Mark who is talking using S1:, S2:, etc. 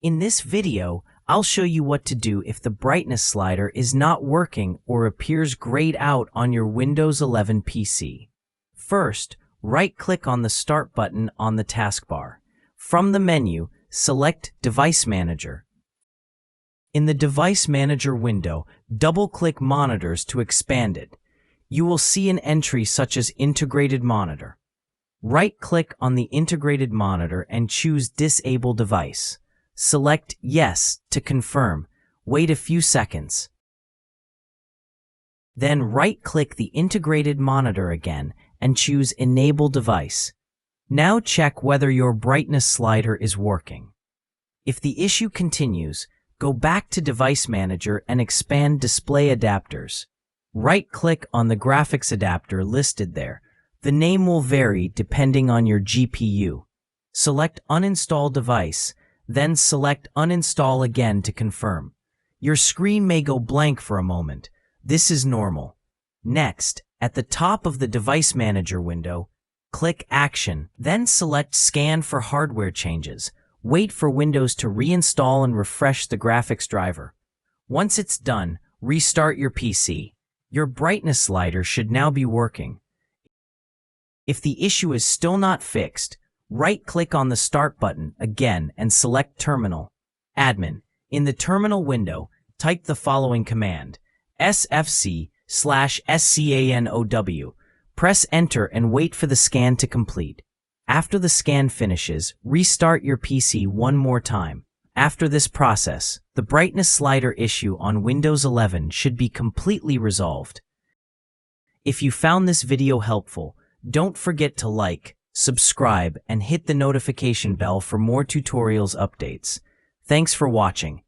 S1: In this video, I'll show you what to do if the brightness slider is not working or appears grayed out on your Windows 11 PC. First, right-click on the Start button on the taskbar. From the menu, select Device Manager. In the Device Manager window, double-click Monitors to expand it. You will see an entry such as Integrated Monitor. Right-click on the integrated monitor and choose Disable Device. Select Yes to confirm. Wait a few seconds. Then right-click the integrated monitor again and choose Enable Device. Now check whether your brightness slider is working. If the issue continues, go back to Device Manager and expand Display Adapters. Right-click on the graphics adapter listed there. The name will vary depending on your GPU. Select Uninstall Device, then select Uninstall again to confirm. Your screen may go blank for a moment. This is normal. Next, at the top of the Device Manager window, click Action, then select Scan for hardware changes. Wait for Windows to reinstall and refresh the graphics driver. Once it's done, restart your PC. Your brightness slider should now be working. If the issue is still not fixed, right-click on the Start button again and select Terminal. Admin. In the Terminal window, type the following command: sfc/scanou. Press Enter and wait for the scan to complete. After the scan finishes, restart your PC one more time. After this process, the brightness slider issue on Windows 11 should be completely resolved. If you found this video helpful, don't forget to like, subscribe, and hit the notification bell for more tutorials updates. Thanks for watching.